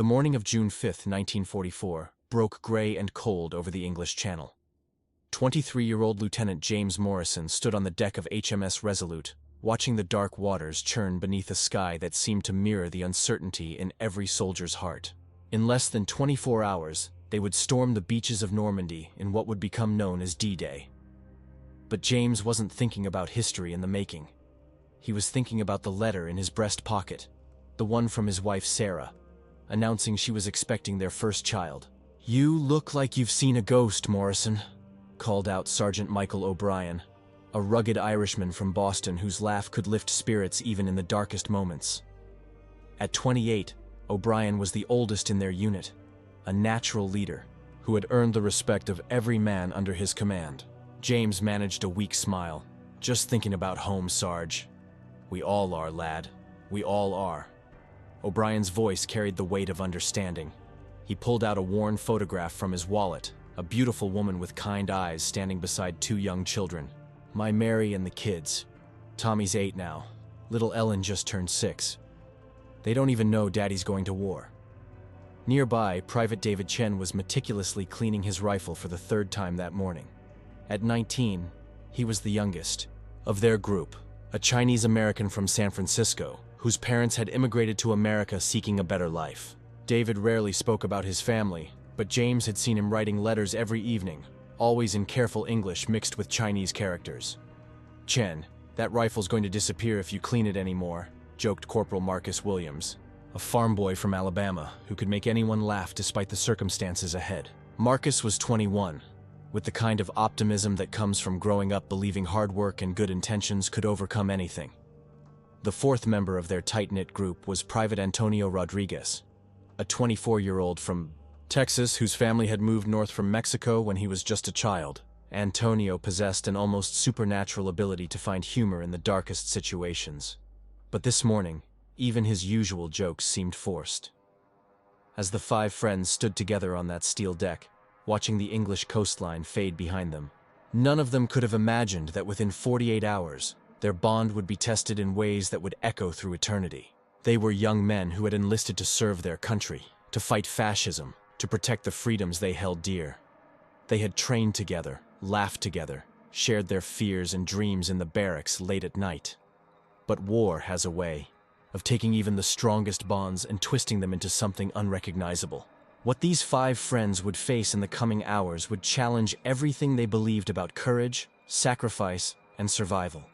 The morning of June 5, 1944, broke gray and cold over the English Channel. 23-year-old Lieutenant James Morrison stood on the deck of HMS Resolute, watching the dark waters churn beneath a sky that seemed to mirror the uncertainty in every soldier's heart. In less than 24 hours, they would storm the beaches of Normandy in what would become known as D-Day. But James wasn't thinking about history in the making. He was thinking about the letter in his breast pocket, the one from his wife Sarah, announcing she was expecting their first child. "You look like you've seen a ghost, Morrison," called out Sergeant Michael O'Brien, a rugged Irishman from Boston whose laugh could lift spirits even in the darkest moments. At 28, O'Brien was the oldest in their unit, a natural leader who had earned the respect of every man under his command. James managed a weak smile. "Just thinking about home, Sarge. We all are, lad. We all are." O'Brien's voice carried the weight of understanding. He pulled out a worn photograph from his wallet, a beautiful woman with kind eyes standing beside two young children. "My Mary and the kids. Tommy's 8 now. Little Ellen just turned 6. They don't even know Daddy's going to war." Nearby, Private David Chen was meticulously cleaning his rifle for the third time that morning. At 19, he was the youngest of their group, a Chinese American from San Francisco, whose parents had immigrated to America seeking a better life. David rarely spoke about his family, but James had seen him writing letters every evening, always in careful English mixed with Chinese characters. "Chen, that rifle's going to disappear if you clean it anymore," joked Corporal Marcus Williams, a farm boy from Alabama who could make anyone laugh despite the circumstances ahead. Marcus was 21, with the kind of optimism that comes from growing up believing hard work and good intentions could overcome anything. The fourth member of their tight-knit group was Private Antonio Rodriguez, a 24-year-old from Texas whose family had moved north from Mexico when he was just a child. Antonio possessed an almost supernatural ability to find humor in the darkest situations. But this morning, even his usual jokes seemed forced. As the 5 friends stood together on that steel deck, watching the English coastline fade behind them, none of them could have imagined that within 48 hours, their bond would be tested in ways that would echo through eternity. They were young men who had enlisted to serve their country, to fight fascism, to protect the freedoms they held dear. They had trained together, laughed together, shared their fears and dreams in the barracks late at night. But war has a way of taking even the strongest bonds and twisting them into something unrecognizable. What these 5 friends would face in the coming hours would challenge everything they believed about courage, sacrifice, and survival.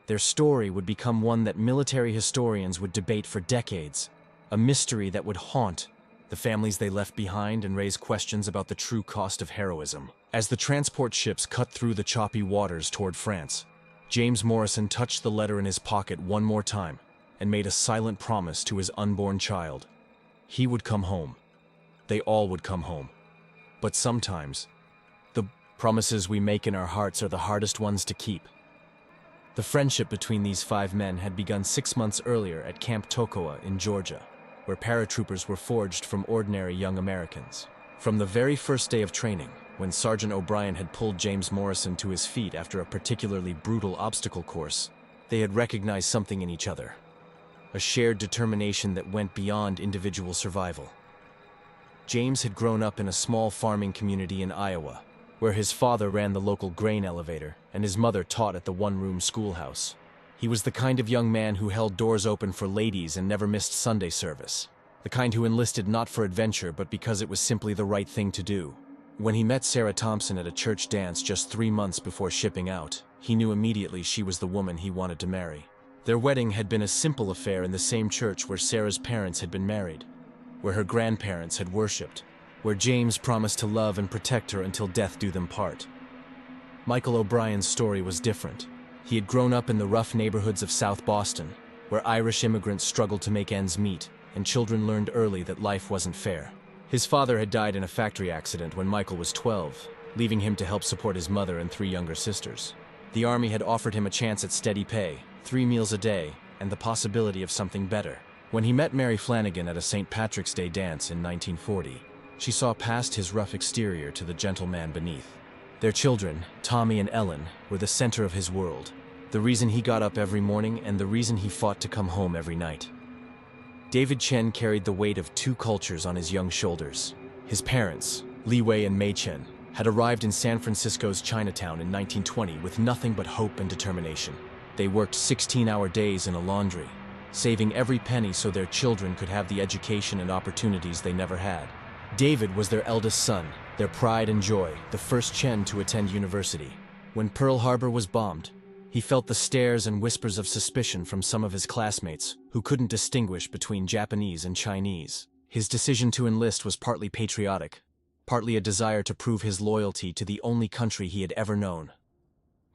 Their story would become one that military historians would debate for decades, a mystery that would haunt the families they left behind and raise questions about the true cost of heroism. As the transport ships cut through the choppy waters toward France, James Morrison touched the letter in his pocket one more time and made a silent promise to his unborn child. He would come home. They all would come home. But sometimes, the promises we make in our hearts are the hardest ones to keep. The friendship between these 5 men had begun 6 months earlier at Camp Tocoa in Georgia, where paratroopers were forged from ordinary young Americans. From the very first day of training, when Sergeant O'Brien had pulled James Morrison to his feet after a particularly brutal obstacle course, they had recognized something in each other, a shared determination that went beyond individual survival. James had grown up in a small farming community in Iowa, where his father ran the local grain elevator and his mother taught at the one-room schoolhouse. He was the kind of young man who held doors open for ladies and never missed Sunday service, the kind who enlisted not for adventure but because it was simply the right thing to do. When he met Sarah Thompson at a church dance just 3 months before shipping out, he knew immediately she was the woman he wanted to marry. Their wedding had been a simple affair in the same church where Sarah's parents had been married, where her grandparents had worshipped, where James promised to love and protect her until death do them part. Michael O'Brien's story was different. He had grown up in the rough neighborhoods of South Boston, where Irish immigrants struggled to make ends meet, and children learned early that life wasn't fair. His father had died in a factory accident when Michael was 12, leaving him to help support his mother and 3 younger sisters. The Army had offered him a chance at steady pay, 3 meals a day, and the possibility of something better. When he met Mary Flanagan at a St. Patrick's Day dance in 1940, she saw past his rough exterior to the gentle man beneath. Their children, Tommy and Ellen, were the center of his world, the reason he got up every morning and the reason he fought to come home every night. David Chen carried the weight of two cultures on his young shoulders. His parents, Li Wei and Mei Chen, had arrived in San Francisco's Chinatown in 1920 with nothing but hope and determination. They worked 16-hour days in a laundry, saving every penny so their children could have the education and opportunities they never had. David was their eldest son, their pride and joy, the first Chen to attend university. When Pearl Harbor was bombed, he felt the stares and whispers of suspicion from some of his classmates who couldn't distinguish between Japanese and Chinese. His decision to enlist was partly patriotic, partly a desire to prove his loyalty to the only country he had ever known.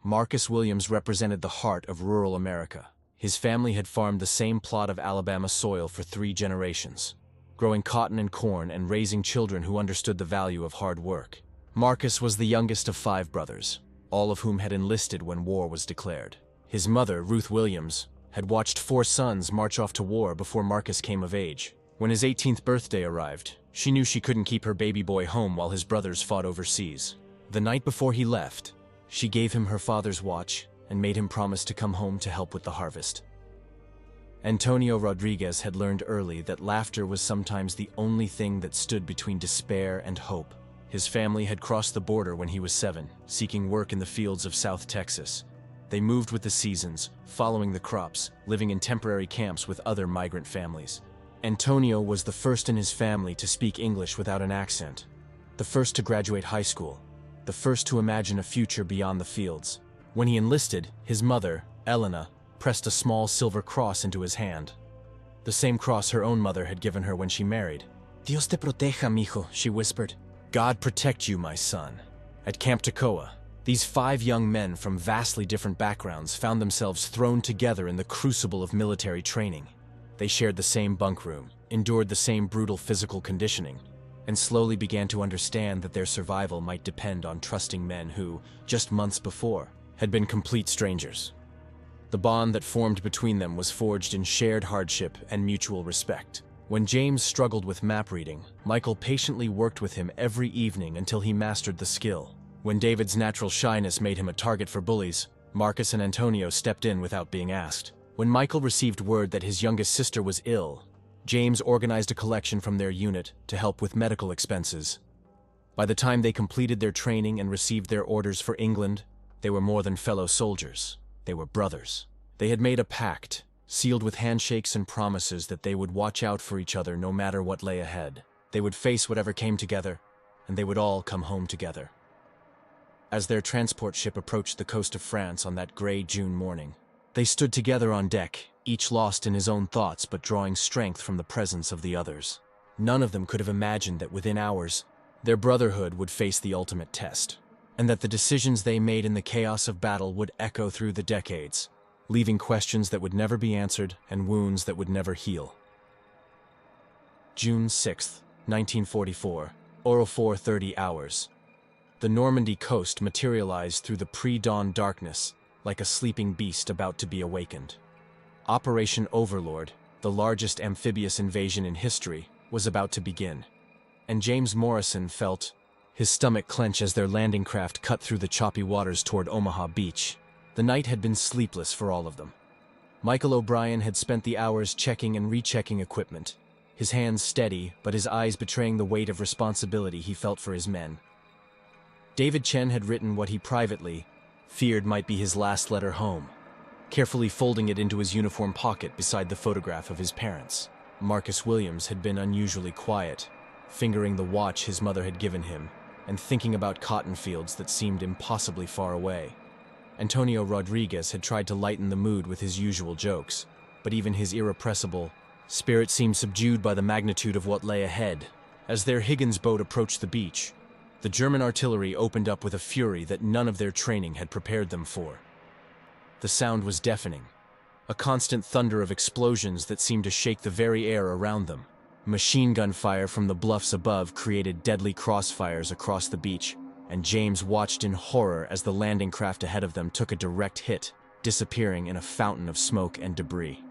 Marcus Williams represented the heart of rural America. His family had farmed the same plot of Alabama soil for 3 generations, growing cotton and corn and raising children who understood the value of hard work. Marcus was the youngest of 5 brothers, all of whom had enlisted when war was declared. His mother, Ruth Williams, had watched 4 sons march off to war before Marcus came of age. When his 18th birthday arrived, she knew she couldn't keep her baby boy home while his brothers fought overseas. The night before he left, she gave him her father's watch and made him promise to come home to help with the harvest. Antonio Rodriguez had learned early that laughter was sometimes the only thing that stood between despair and hope. His family had crossed the border when he was 7, seeking work in the fields of South Texas. They moved with the seasons, following the crops, living in temporary camps with other migrant families. Antonio was the first in his family to speak English without an accent, the first to graduate high school, the first to imagine a future beyond the fields. When he enlisted, his mother, Elena, pressed a small silver cross into his hand, the same cross her own mother had given her when she married. "Dios te proteja, mijo," she whispered. "God protect you, my son." At Camp Toccoa, these 5 young men from vastly different backgrounds found themselves thrown together in the crucible of military training. They shared the same bunk room, endured the same brutal physical conditioning, and slowly began to understand that their survival might depend on trusting men who, just months before, had been complete strangers. The bond that formed between them was forged in shared hardship and mutual respect. When James struggled with map reading, Michael patiently worked with him every evening until he mastered the skill. When David's natural shyness made him a target for bullies, Marcus and Antonio stepped in without being asked. When Michael received word that his youngest sister was ill, James organized a collection from their unit to help with medical expenses. By the time they completed their training and received their orders for England, they were more than fellow soldiers. They were brothers. They had made a pact, sealed with handshakes and promises that they would watch out for each other no matter what lay ahead. They would face whatever came together, and they would all come home together. As their transport ship approached the coast of France on that gray June morning, they stood together on deck, each lost in his own thoughts but drawing strength from the presence of the others. None of them could have imagined that within hours, their brotherhood would face the ultimate test, and that the decisions they made in the chaos of battle would echo through the decades, leaving questions that would never be answered and wounds that would never heal. June 6, 1944, 04:30 hours. The Normandy coast materialized through the pre-dawn darkness like a sleeping beast about to be awakened. Operation Overlord, the largest amphibious invasion in history, was about to begin, and James Morrison felt his stomach clench as their landing craft cut through the choppy waters toward Omaha Beach. The night had been sleepless for all of them. Michael O'Brien had spent the hours checking and rechecking equipment, his hands steady but his eyes betraying the weight of responsibility he felt for his men. David Chen had written what he privately feared might be his last letter home, carefully folding it into his uniform pocket beside the photograph of his parents. Marcus Williams had been unusually quiet, fingering the watch his mother had given him and thinking about cotton fields that seemed impossibly far away. Antonio Rodriguez had tried to lighten the mood with his usual jokes, but even his irrepressible spirit seemed subdued by the magnitude of what lay ahead. As their Higgins boat approached the beach, the German artillery opened up with a fury that none of their training had prepared them for. The sound was deafening, a constant thunder of explosions that seemed to shake the very air around them. Machine gun fire from the bluffs above created deadly crossfires across the beach, and James watched in horror as the landing craft ahead of them took a direct hit, disappearing in a fountain of smoke and debris.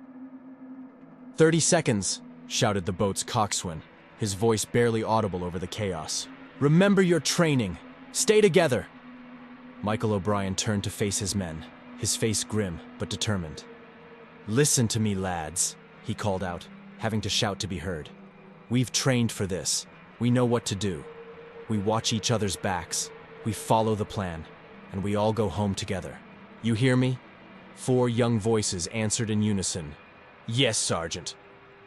30 seconds, shouted the boat's coxswain, his voice barely audible over the chaos. Remember your training. Stay together. Michael O'Brien turned to face his men, his face grim but determined. Listen to me, lads, he called out. having to shout to be heard. "We've trained for this. We know what to do. We watch each other's backs. We follow the plan. And we all go home together. You hear me?" 4 young voices answered in unison. "Yes, Sergeant."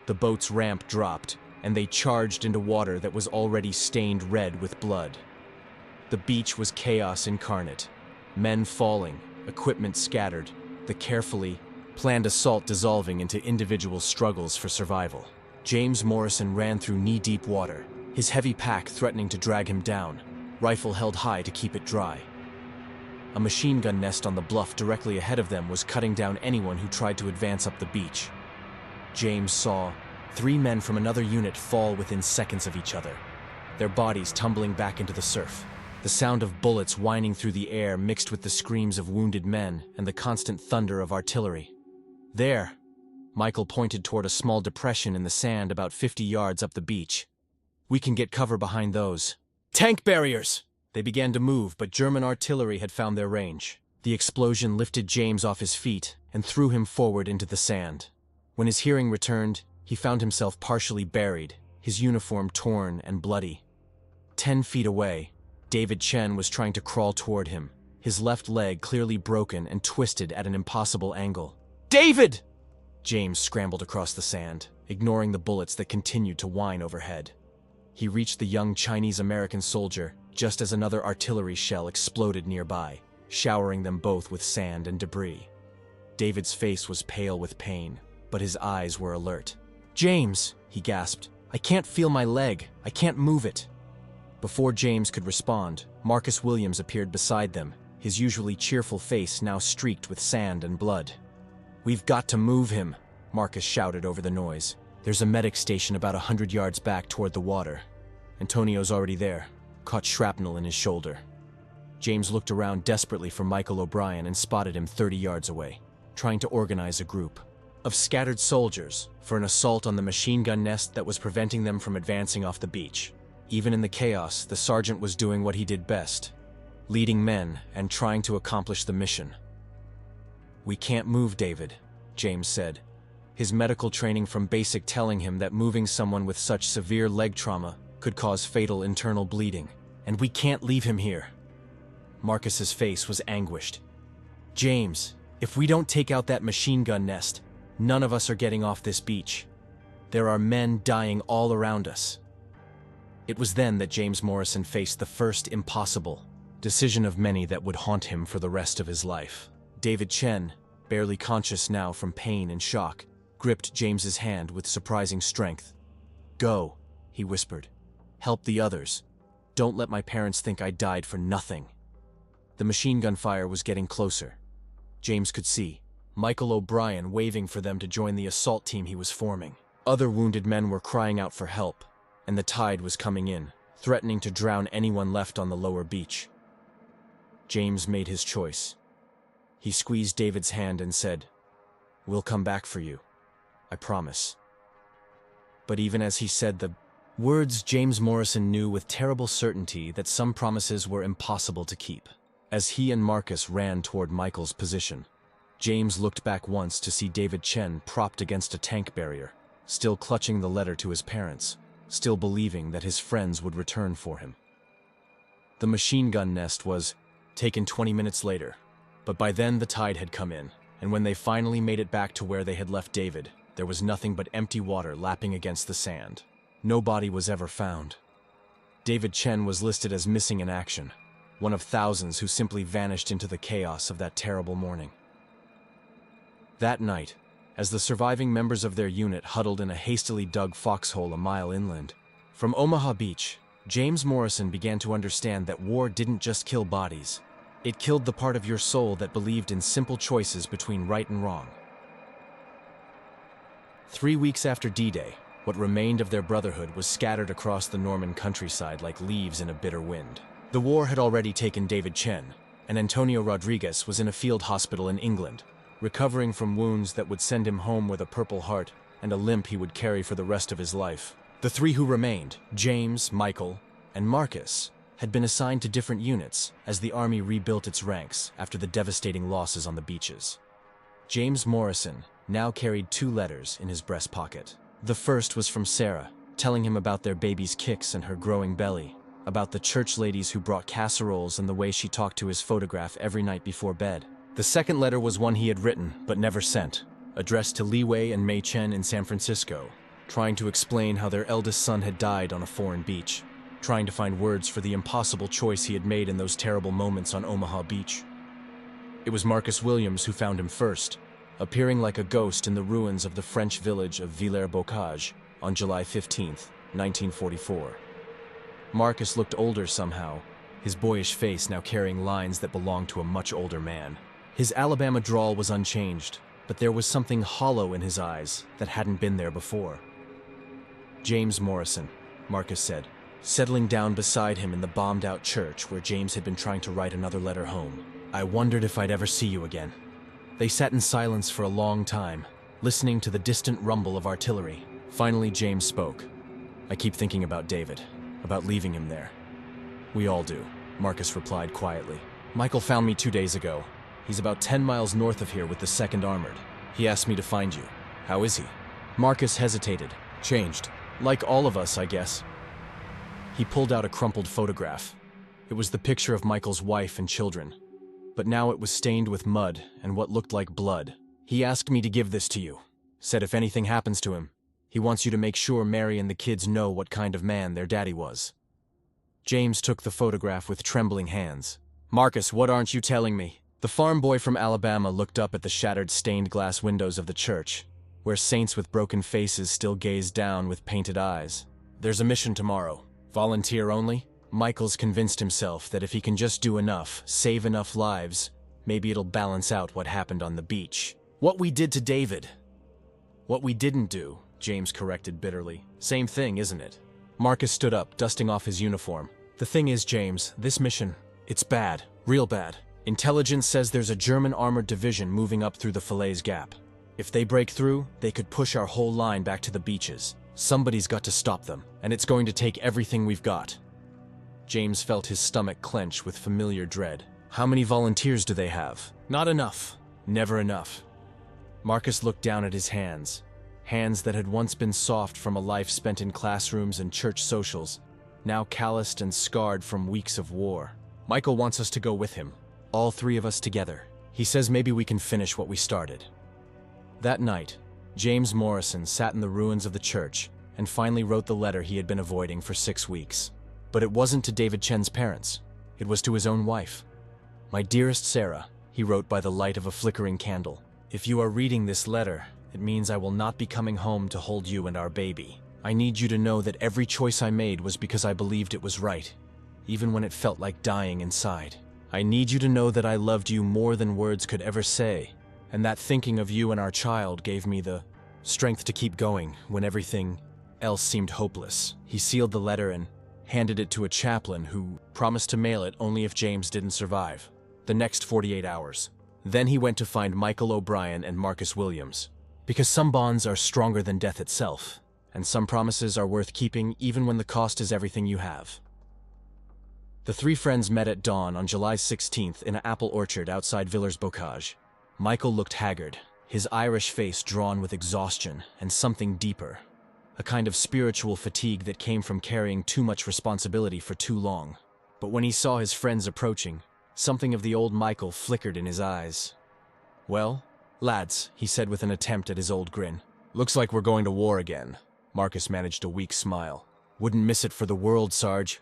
The boat's ramp dropped, and they charged into water that was already stained red with blood. The beach was chaos incarnate. Men falling, equipment scattered, the carefully planned assault dissolving into individual struggles for survival. James Morrison ran through knee-deep water, his heavy pack threatening to drag him down, rifle held high to keep it dry. A machine gun nest on the bluff directly ahead of them was cutting down anyone who tried to advance up the beach. James saw 3 men from another unit fall within seconds of each other, their bodies tumbling back into the surf. The sound of bullets whining through the air mixed with the screams of wounded men and the constant thunder of artillery. "There!" Michael pointed toward a small depression in the sand about 50 yards up the beach. "We can get cover behind those." "Tank barriers!" They began to move, but German artillery had found their range. The explosion lifted James off his feet and threw him forward into the sand. When his hearing returned, he found himself partially buried, his uniform torn and bloody. 10 feet away, David Chen was trying to crawl toward him, his left leg clearly broken and twisted at an impossible angle. "David!" James scrambled across the sand, ignoring the bullets that continued to whine overhead. He reached the young Chinese-American soldier just as another artillery shell exploded nearby, showering them both with sand and debris. David's face was pale with pain, but his eyes were alert. "James," he gasped, "I can't feel my leg. I can't move it." Before James could respond, Marcus Williams appeared beside them, his usually cheerful face now streaked with sand and blood. "We've got to move him," Marcus shouted over the noise. "There's a medic station about 100 yards back toward the water. Antonio's already there, caught shrapnel in his shoulder." James looked around desperately for Michael O'Brien and spotted him 30 yards away, trying to organize a group of scattered soldiers for an assault on the machine gun nest that was preventing them from advancing off the beach. Even in the chaos, the sergeant was doing what he did best, leading men and trying to accomplish the mission. "We can't move David," James said, his medical training from basic telling him that moving someone with such severe leg trauma could cause fatal internal bleeding. "And we can't leave him here." Marcus's face was anguished. "James, if we don't take out that machine gun nest, none of us are getting off this beach. There are men dying all around us." It was then that James Morrison faced the first impossible decision of many that would haunt him for the rest of his life. David Chen, barely conscious now from pain and shock, gripped James's hand with surprising strength. "Go," he whispered. "Help the others. Don't let my parents think I died for nothing." The machine gun fire was getting closer. James could see Michael O'Brien waving for them to join the assault team he was forming. Other wounded men were crying out for help, and the tide was coming in, threatening to drown anyone left on the lower beach. James made his choice. He squeezed David's hand and said, "We'll come back for you. I promise." But even as he said the words, James Morrison knew with terrible certainty that some promises were impossible to keep. As he and Marcus ran toward Michael's position, James looked back once to see David Chen propped against a tank barrier, still clutching the letter to his parents, still believing that his friends would return for him. The machine gun nest was taken 20 minutes later, but by then the tide had come in, and when they finally made it back to where they had left David, there was nothing but empty water lapping against the sand. No body was ever found. David Chen was listed as missing in action, one of thousands who simply vanished into the chaos of that terrible morning. That night, as the surviving members of their unit huddled in a hastily dug foxhole a mile inland from Omaha Beach, James Morrison began to understand that war didn't just kill bodies. It killed the part of your soul that believed in simple choices between right and wrong. 3 weeks after D-Day, what remained of their brotherhood was scattered across the Norman countryside like leaves in a bitter wind. The war had already taken David Chen, and Antonio Rodriguez was in a field hospital in England, recovering from wounds that would send him home with a Purple Heart and a limp he would carry for the rest of his life. The 3 who remained, James, Michael, and Marcus, had been assigned to different units as the army rebuilt its ranks after the devastating losses on the beaches. James Morrison now carried 2 letters in his breast pocket. The first was from Sarah, telling him about their baby's kicks and her growing belly, about the church ladies who brought casseroles and the way she talked to his photograph every night before bed. The second letter was one he had written, but never sent, addressed to Li Wei and Mei Chen in San Francisco, trying to explain how their eldest son had died on a foreign beach, trying to find words for the impossible choice he had made in those terrible moments on Omaha Beach. It was Marcus Williams who found him first, appearing like a ghost in the ruins of the French village of Villers-Bocage on July 15, 1944. Marcus looked older somehow, his boyish face now carrying lines that belonged to a much older man. His Alabama drawl was unchanged, but there was something hollow in his eyes that hadn't been there before. "James Morrison," Marcus said, settling down beside him in the bombed-out church where James had been trying to write another letter home. "I wondered if I'd ever see you again." They sat in silence for a long time, listening to the distant rumble of artillery. Finally, James spoke. "I keep thinking about David, about leaving him there." "We all do," Marcus replied quietly. "Michael found me 2 days ago. He's about 10 miles north of here with the 2nd Armored. He asked me to find you. How is he?" Marcus hesitated. "Changed. Like all of us, I guess." He pulled out a crumpled photograph. It was the picture of Michael's wife and children, but now it was stained with mud and what looked like blood. "He asked me to give this to you. Said if anything happens to him, he wants you to make sure Mary and the kids know what kind of man their daddy was." James took the photograph with trembling hands. "Marcus, what aren't you telling me?" The farm boy from Alabama looked up at the shattered stained glass windows of the church, where saints with broken faces still gazed down with painted eyes. "There's a mission tomorrow. Volunteer only?" Michael's convinced himself that if he can just do enough, save enough lives, maybe it'll balance out what happened on the beach. "What we did to David." "What we didn't do," James corrected bitterly. "Same thing, isn't it?" Marcus stood up, dusting off his uniform. "The thing is, James, this mission, it's bad, real bad. Intelligence says there's a German armored division moving up through the Falaise Gap. If they break through, they could push our whole line back to the beaches. Somebody's got to stop them, and it's going to take everything we've got." James felt his stomach clench with familiar dread. "How many volunteers do they have?" "Not enough. Never enough." Marcus looked down at his hands that had once been soft from a life spent in classrooms and church socials, now calloused and scarred from weeks of war. "Michael wants us to go with him, all 3 of us together. He says maybe we can finish what we started." That night, James Morrison sat in the ruins of the church and finally wrote the letter he had been avoiding for 6 weeks. But it wasn't to David Chen's parents. It was to his own wife. "My dearest Sarah," he wrote by the light of a flickering candle, "if you are reading this letter, it means I will not be coming home to hold you and our baby. I need you to know that every choice I made was because I believed it was right, even when it felt like dying inside. I need you to know that I loved you more than words could ever say, and that thinking of you and our child gave me the strength to keep going when everything else seemed hopeless." He sealed the letter and handed it to a chaplain who promised to mail it only if James didn't survive the next 48 hours. Then he went to find Michael O'Brien and Marcus Williams, because some bonds are stronger than death itself, and some promises are worth keeping even when the cost is everything you have. The 3 friends met at dawn on July 16th in an apple orchard outside Villers-Bocage. Michael looked haggard, his Irish face drawn with exhaustion and something deeper, a kind of spiritual fatigue that came from carrying too much responsibility for too long. But when he saw his friends approaching, something of the old Michael flickered in his eyes. "Well, lads," he said with an attempt at his old grin. "Looks like we're going to war again." Marcus managed a weak smile. "Wouldn't miss it for the world, Sarge."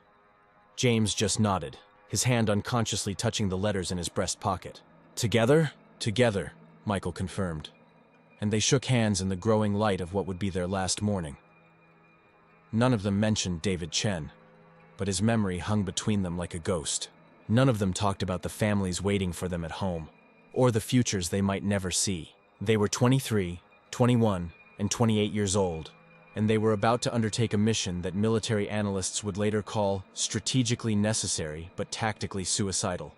James just nodded, his hand unconsciously touching the letters in his breast pocket. "Together?" "Together," Michael confirmed. And they shook hands in the growing light of what would be their last morning. None of them mentioned David Chen, but his memory hung between them like a ghost. None of them talked about the families waiting for them at home, or the futures they might never see. They were 23, 21, and 28 years old, and they were about to undertake a mission that military analysts would later call strategically necessary but tactically suicidal.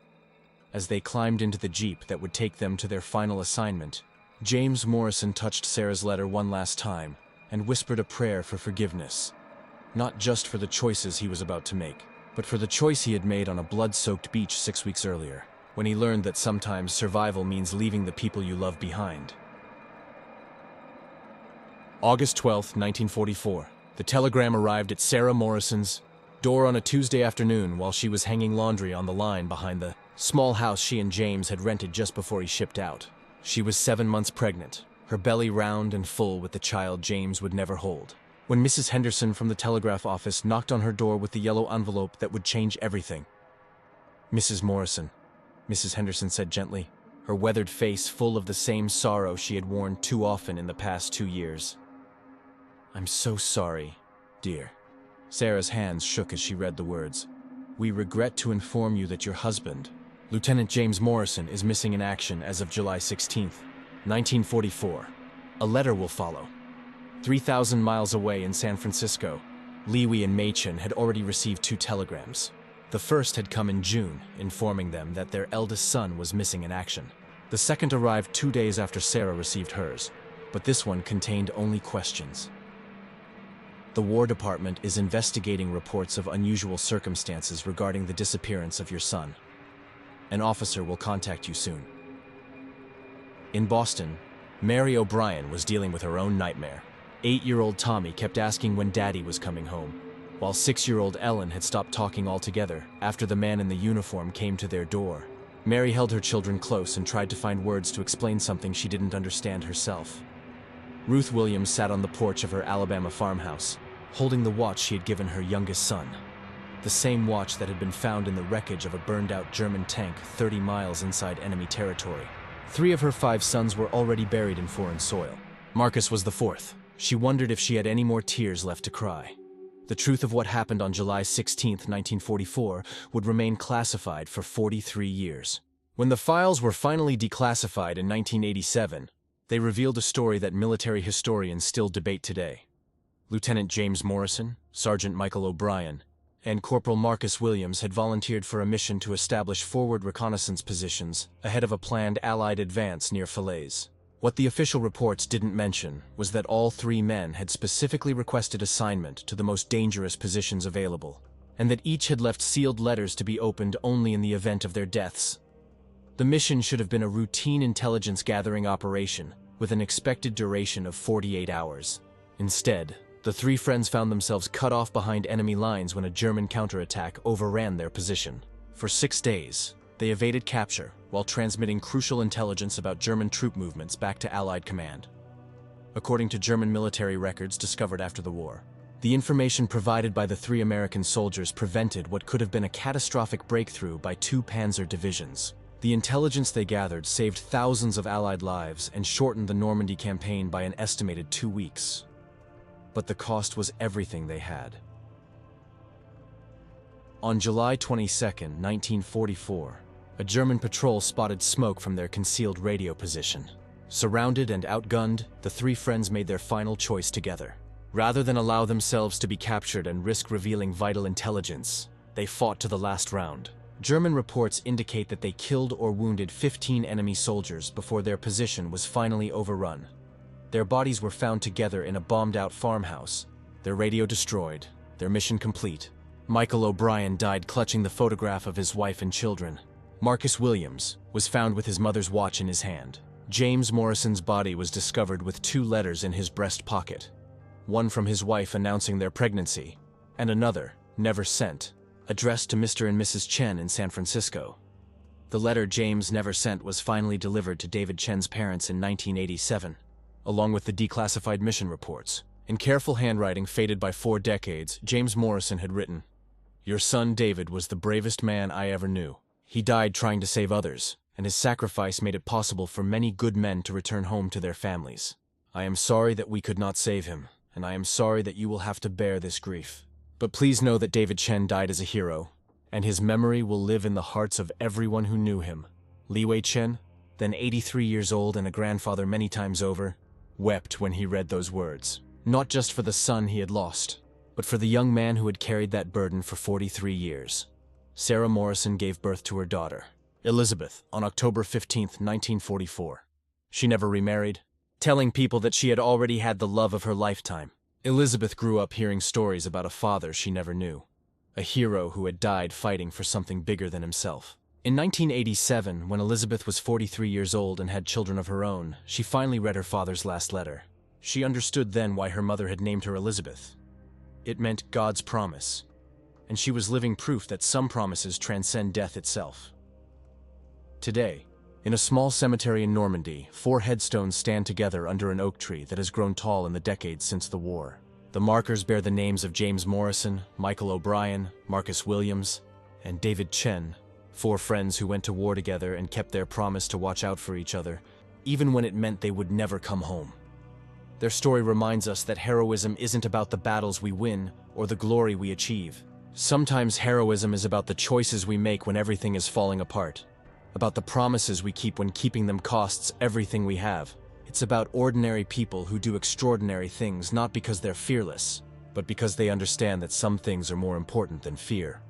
As they climbed into the jeep that would take them to their final assignment, James Morrison touched Sarah's letter one last time and whispered a prayer for forgiveness, not just for the choices he was about to make, but for the choice he had made on a blood-soaked beach 6 weeks earlier, when he learned that sometimes survival means leaving the people you love behind. August 12, 1944. The telegram arrived at Sarah Morrison's door on a Tuesday afternoon while she was hanging laundry on the line behind the small house she and James had rented just before he shipped out. She was 7 months pregnant, her belly round and full with the child James would never hold. When Mrs. Henderson from the telegraph office knocked on her door with the yellow envelope that would change everything. "Mrs. Morrison," Mrs. Henderson said gently, her weathered face full of the same sorrow she had worn too often in the past 2 years. "I'm so sorry, dear." Sarah's hands shook as she read the words. "We regret to inform you that your husband, Lieutenant James Morrison, is missing in action as of July 16th, 1944. A letter will follow." 3,000 miles away in San Francisco, Leeway and Machen had already received 2 telegrams. The first had come in June, informing them that their eldest son was missing in action. The second arrived 2 days after Sarah received hers, but this one contained only questions. "The War Department is investigating reports of unusual circumstances regarding the disappearance of your son. An officer will contact you soon." In Boston, Mary O'Brien was dealing with her own nightmare. 8-year-old Tommy kept asking when Daddy was coming home, while 6-year-old Ellen had stopped talking altogether after the man in the uniform came to their door. Mary held her children close and tried to find words to explain something she didn't understand herself. Ruth Williams sat on the porch of her Alabama farmhouse, holding the watch she had given her youngest son. The same watch that had been found in the wreckage of a burned-out German tank 30 miles inside enemy territory. 3 of her 5 sons were already buried in foreign soil. Marcus was the 4th. She wondered if she had any more tears left to cry. The truth of what happened on July 16, 1944, would remain classified for 43 years. When the files were finally declassified in 1987, they revealed a story that military historians still debate today. Lieutenant James Morrison, Sergeant Michael O'Brien, and Corporal Marcus Williams had volunteered for a mission to establish forward reconnaissance positions ahead of a planned Allied advance near Falaise. What the official reports didn't mention was that all 3 men had specifically requested assignment to the most dangerous positions available, and that each had left sealed letters to be opened only in the event of their deaths. The mission should have been a routine intelligence gathering operation with an expected duration of 48 hours. Instead, the 3 friends found themselves cut off behind enemy lines when a German counterattack overran their position. For 6 days, they evaded capture while transmitting crucial intelligence about German troop movements back to Allied command. According to German military records discovered after the war, the information provided by the 3 American soldiers prevented what could have been a catastrophic breakthrough by 2 Panzer divisions. The intelligence they gathered saved thousands of Allied lives and shortened the Normandy campaign by an estimated 2 weeks. But the cost was everything they had. On July 22, 1944, a German patrol spotted smoke from their concealed radio position. Surrounded and outgunned, the 3 friends made their final choice together. Rather than allow themselves to be captured and risk revealing vital intelligence, they fought to the last round. German reports indicate that they killed or wounded 15 enemy soldiers before their position was finally overrun. Their bodies were found together in a bombed-out farmhouse, their radio destroyed, their mission complete. Michael O'Brien died clutching the photograph of his wife and children. Marcus Williams was found with his mother's watch in his hand. James Morrison's body was discovered with 2 letters in his breast pocket, one from his wife announcing their pregnancy, and another, never sent, addressed to Mr. and Mrs. Chen in San Francisco. The letter James never sent was finally delivered to David Chen's parents in 1987, along with the declassified mission reports. In careful handwriting faded by 4 decades, James Morrison had written, "Your son David was the bravest man I ever knew. He died trying to save others, and his sacrifice made it possible for many good men to return home to their families. I am sorry that we could not save him, and I am sorry that you will have to bear this grief. But please know that David Chen died as a hero, and his memory will live in the hearts of everyone who knew him." Leeway Chen, then 83 years old and a grandfather many times over, wept when he read those words. Not just for the son he had lost, but for the young man who had carried that burden for 43 years. Sarah Morrison gave birth to her daughter, Elizabeth, on October 15, 1944. She never remarried, telling people that she had already had the love of her lifetime. Elizabeth grew up hearing stories about a father she never knew, a hero who had died fighting for something bigger than himself. In 1987, when Elizabeth was 43 years old and had children of her own, she finally read her father's last letter. She understood then why her mother had named her Elizabeth. It meant God's promise, and she was living proof that some promises transcend death itself. Today, in a small cemetery in Normandy, 4 headstones stand together under an oak tree that has grown tall in the decades since the war. The markers bear the names of James Morrison, Michael O'Brien, Marcus Williams, and David Chen, 4 friends who went to war together and kept their promise to watch out for each other, even when it meant they would never come home. Their story reminds us that heroism isn't about the battles we win or the glory we achieve. Sometimes heroism is about the choices we make when everything is falling apart, about the promises we keep when keeping them costs everything we have. It's about ordinary people who do extraordinary things not because they're fearless, but because they understand that some things are more important than fear.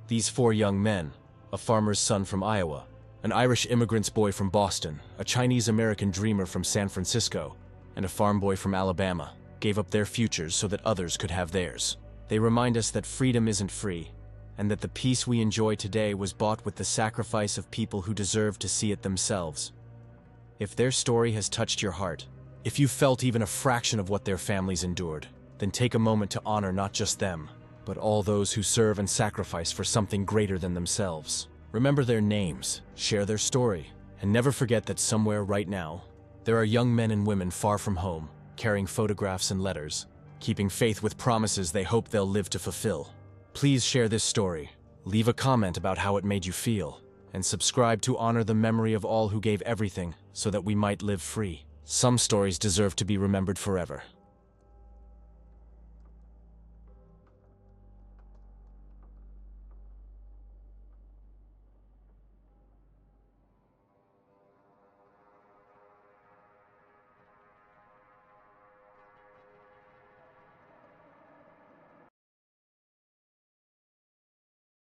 These 4 young men, a farmer's son from Iowa, an Irish immigrant's boy from Boston, a Chinese-American dreamer from San Francisco, and a farm boy from Alabama, gave up their futures so that others could have theirs. They remind us that freedom isn't free, and that the peace we enjoy today was bought with the sacrifice of people who deserve to see it themselves. If their story has touched your heart, if you felt even a fraction of what their families endured, then take a moment to honor not just them, but all those who serve and sacrifice for something greater than themselves. Remember their names, share their story, and never forget that somewhere right now, there are young men and women far from home, carrying photographs and letters, keeping faith with promises they hope they'll live to fulfill. Please share this story, leave a comment about how it made you feel, and subscribe to honor the memory of all who gave everything so that we might live free. Some stories deserve to be remembered forever.